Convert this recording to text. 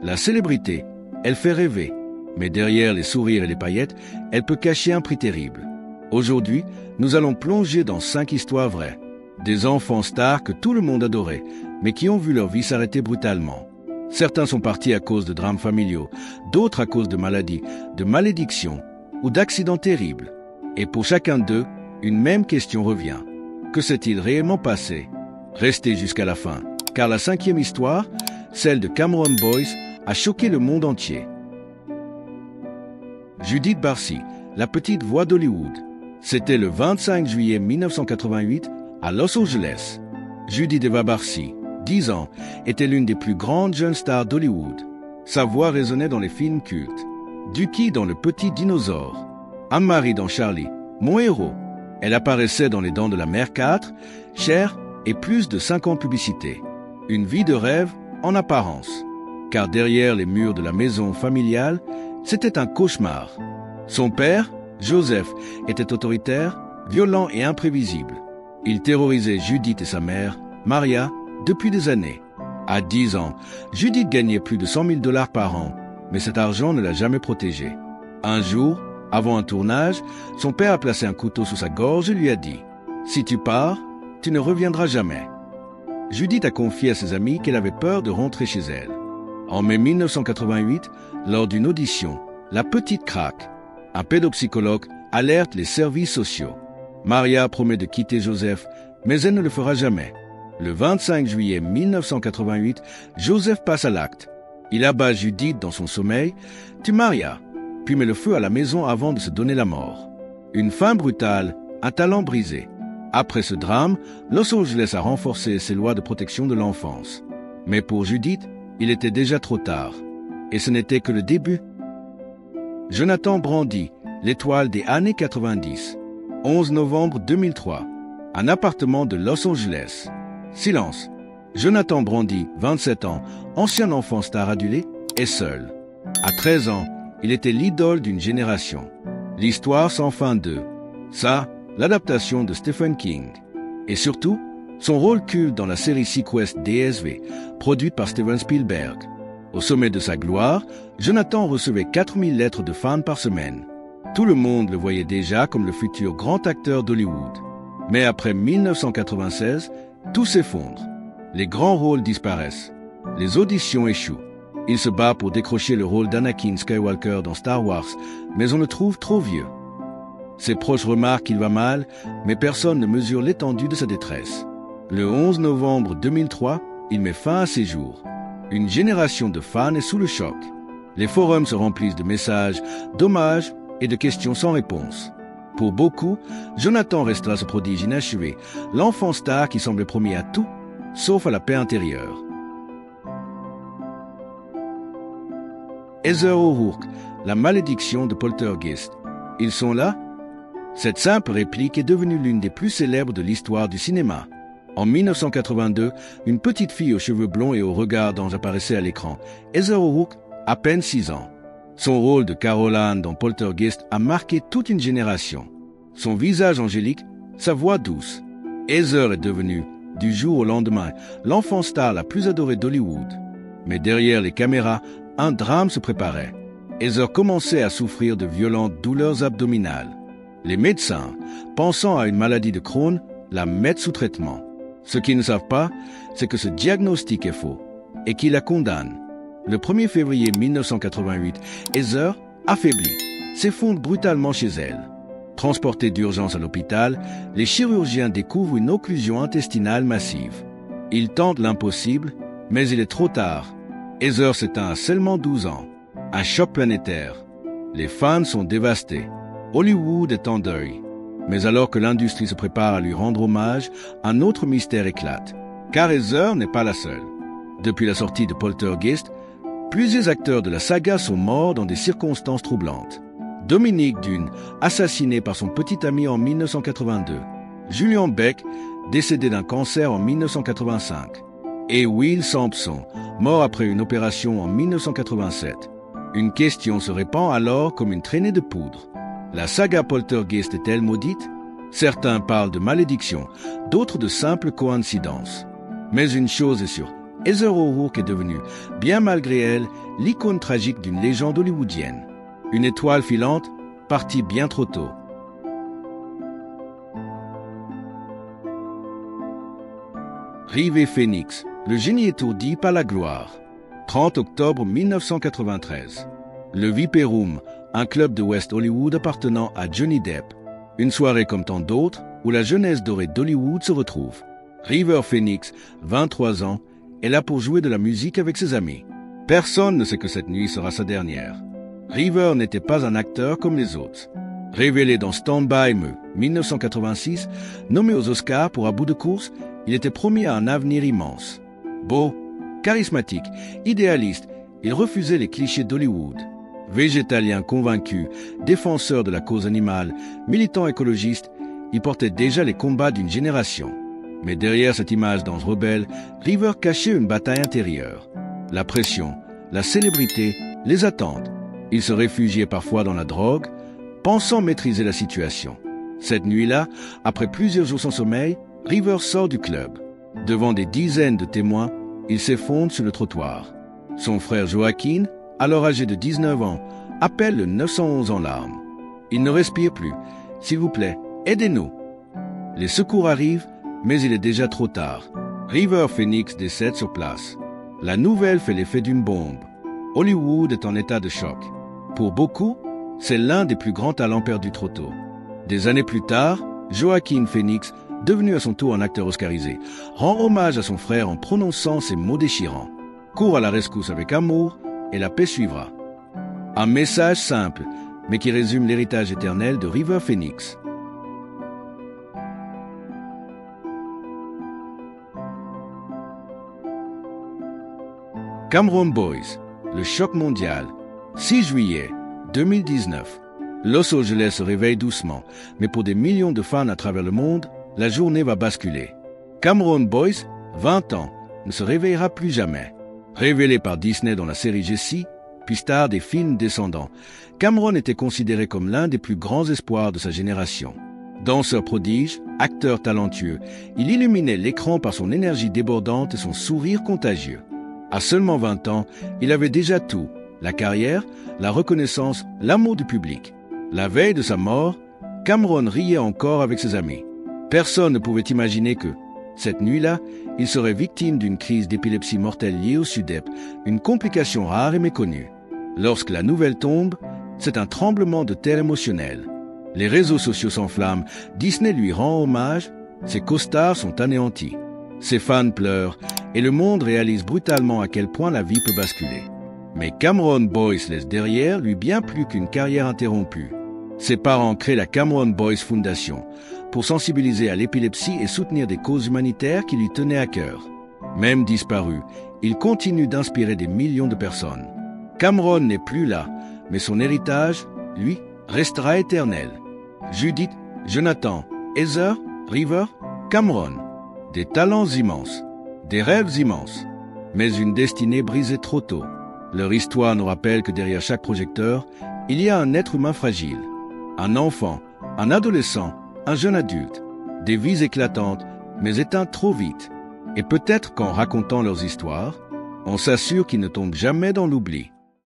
La célébrité, elle fait rêver, mais derrière les sourires et les paillettes, elle peut cacher un prix terrible. Aujourd'hui, nous allons plonger dans 5 histoires vraies. Des enfants stars que tout le monde adorait, mais qui ont vu leur vie s'arrêter brutalement. Certains sont partis à cause de drames familiaux, d'autres à cause de maladies, de malédictions ou d'accidents terribles. Et pour chacun d'eux, une même question revient. Que s'est-il réellement passé? Restez jusqu'à la fin, car la 5e histoire, celle de Cameron Boyce, a choqué le monde entier. Judith Barcy, la petite voix d'Hollywood. C'était le 25 juillet 1988 à Los Angeles. Judith Eva Barcy, 10 ans, était l'une des plus grandes jeunes stars d'Hollywood. Sa voix résonnait dans les films cultes. Dookie dans Le Petit Dinosaure, Anne-Marie dans Charlie, Mon héros. Elle apparaissait dans Les Dents de la Mer 4, Cher et plus de 50 publicités. Une vie de rêve en apparence, car derrière les murs de la maison familiale, c'était un cauchemar. Son père, Joseph, était autoritaire, violent et imprévisible. Il terrorisait Judith et sa mère, Maria, depuis des années. À 10 ans, Judith gagnait plus de 100 000 $ par an, mais cet argent ne l'a jamais protégée. Un jour, avant un tournage, son père a placé un couteau sous sa gorge et lui a dit « Si tu pars, tu ne reviendras jamais ». Judith a confié à ses amis qu'elle avait peur de rentrer chez elle. En mai 1988, lors d'une audition, la petite craque. Un pédopsychologue alerte les services sociaux. Maria promet de quitter Joseph, mais elle ne le fera jamais. Le 25 juillet 1988, Joseph passe à l'acte. Il abat Judith dans son sommeil, tue Maria, puis met le feu à la maison avant de se donner la mort. Une fin brutale, un talent brisé. Après ce drame, Los Angeles a renforcé ses lois de protection de l'enfance. Mais pour Judith, il était déjà trop tard. Et ce n'était que le début. Jonathan Brandi, l'étoile des années 90. 11 novembre 2003. Un appartement de Los Angeles. Silence. Jonathan Brandi, 27 ans, ancien enfant star adulé, est seul. À 13 ans, il était l'idole d'une génération. L'histoire sans fin d'eux. Ça, l'adaptation de Stephen King. Et surtout, son rôle culte dans la série Sequest DSV, produite par Steven Spielberg. Au sommet de sa gloire, Jonathan recevait 4000 lettres de fans par semaine. Tout le monde le voyait déjà comme le futur grand acteur d'Hollywood. Mais après 1996, tout s'effondre. Les grands rôles disparaissent. Les auditions échouent. Il se bat pour décrocher le rôle d'Anakin Skywalker dans Star Wars, mais on le trouve trop vieux. Ses proches remarquent qu'il va mal, mais personne ne mesure l'étendue de sa détresse. Le 11 novembre 2003, il met fin à ses jours. Une génération de fans est sous le choc. Les forums se remplissent de messages, d'hommages et de questions sans réponse. Pour beaucoup, Jonathan restera ce prodige inachevé, l'enfant star qui semblait promis à tout, sauf à la paix intérieure. Heather O'Rourke, la malédiction de Poltergeist. Ils sont là? Cette simple réplique est devenue l'une des plus célèbres de l'histoire du cinéma. En 1982, une petite fille aux cheveux blonds et au regard d'ange apparaissait à l'écran. Heather O'Rourke, à peine 6 ans. Son rôle de Caroline dans Poltergeist a marqué toute une génération. Son visage angélique, sa voix douce. Heather est devenue, du jour au lendemain, l'enfant star la plus adorée d'Hollywood. Mais derrière les caméras, un drame se préparait. Heather commençait à souffrir de violentes douleurs abdominales. Les médecins, pensant à une maladie de Crohn, la mettent sous traitement. Ce qu'ils ne savent pas, c'est que ce diagnostic est faux et qui la condamne. Le 1er février 1988, Heather, affaiblie, s'effondre brutalement chez elle. Transportée d'urgence à l'hôpital, les chirurgiens découvrent une occlusion intestinale massive. Ils tentent l'impossible, mais il est trop tard. Heather s'éteint à seulement 12 ans. Un choc planétaire. Les fans sont dévastés. Hollywood est en deuil. Mais alors que l'industrie se prépare à lui rendre hommage, un autre mystère éclate. Car Heather n'est pas la seule. Depuis la sortie de Poltergeist, plusieurs acteurs de la saga sont morts dans des circonstances troublantes. Dominique Dune, assassiné par son petit ami en 1982. Julian Beck, décédé d'un cancer en 1985. Et Will Sampson, mort après une opération en 1987. Une question se répand alors comme une traînée de poudre. La saga Poltergeist est-elle maudite? Certains parlent de malédiction, d'autres de simple coïncidence. Mais une chose est sûre, Heather O'Rourke est devenue, bien malgré elle, l'icône tragique d'une légende hollywoodienne. Une étoile filante, partie bien trop tôt. River Phoenix, le génie étourdi par la gloire. 30 octobre 1993. Le Viper Room, un club de West Hollywood appartenant à Johnny Depp. Une soirée comme tant d'autres où la jeunesse dorée d'Hollywood se retrouve. River Phoenix, 23 ans, est là pour jouer de la musique avec ses amis. Personne ne sait que cette nuit sera sa dernière. River n'était pas un acteur comme les autres. Révélé dans Stand By Me, 1986, nommé aux Oscars pour À bout de course, il était promis à un avenir immense. Beau, charismatique, idéaliste, il refusait les clichés d'Hollywood. Végétalien convaincu, défenseur de la cause animale, militant écologiste, il portait déjà les combats d'une génération. Mais derrière cette image d'ange rebelle, River cachait une bataille intérieure. La pression, la célébrité, les attentes. Il se réfugiait parfois dans la drogue, pensant maîtriser la situation. Cette nuit-là, après plusieurs jours sans sommeil, River sort du club. Devant des dizaines de témoins, il s'effondre sur le trottoir. Son frère Joaquin, alors âgé de 19 ans, appelle le 911 en larmes. Il ne respire plus. « S'il vous plaît, aidez-nous !» Les secours arrivent, mais il est déjà trop tard. River Phoenix décède sur place. La nouvelle fait l'effet d'une bombe. Hollywood est en état de choc. Pour beaucoup, c'est l'un des plus grands talents perdus trop tôt. Des années plus tard, Joaquin Phoenix, devenu à son tour un acteur oscarisé, rend hommage à son frère en prononçant ces mots déchirants. Cours à la rescousse avec amour et la paix suivra. Un message simple, mais qui résume l'héritage éternel de River Phoenix. Cameron Boyce, le choc mondial. 6 juillet 2019. Los Angeles se réveille doucement, mais pour des millions de fans à travers le monde, la journée va basculer. Cameron Boyce, 20 ans, ne se réveillera plus jamais. Révélé par Disney dans la série Jessie, puis star des films descendants, Cameron était considéré comme l'un des plus grands espoirs de sa génération. Danseur prodige, acteur talentueux, il illuminait l'écran par son énergie débordante et son sourire contagieux. À seulement 20 ans, il avait déjà tout, la carrière, la reconnaissance, l'amour du public. La veille de sa mort, Cameron riait encore avec ses amis. Personne ne pouvait imaginer que, cette nuit-là, il serait victime d'une crise d'épilepsie mortelle liée au SUDEP, une complication rare et méconnue. Lorsque la nouvelle tombe, c'est un tremblement de terre émotionnel. Les réseaux sociaux s'enflamment, Disney lui rend hommage, ses costards sont anéantis. Ses fans pleurent, et le monde réalise brutalement à quel point la vie peut basculer. Mais Cameron Boyce laisse derrière lui bien plus qu'une carrière interrompue. Ses parents créent la Cameron Boyce Foundation pour sensibiliser à l'épilepsie et soutenir des causes humanitaires qui lui tenaient à cœur. Même disparu, il continue d'inspirer des millions de personnes. Cameron n'est plus là, mais son héritage, lui, restera éternel. Judith, Jonathan, Heather, River, Cameron. Des talents immenses, des rêves immenses, mais une destinée brisée trop tôt. Leur histoire nous rappelle que derrière chaque projecteur, il y a un être humain fragile. Un enfant, un adolescent, un jeune adulte. Des vies éclatantes, mais éteintes trop vite. Et peut-être qu'en racontant leurs histoires, on s'assure qu'ils ne tombent jamais dans l'oubli.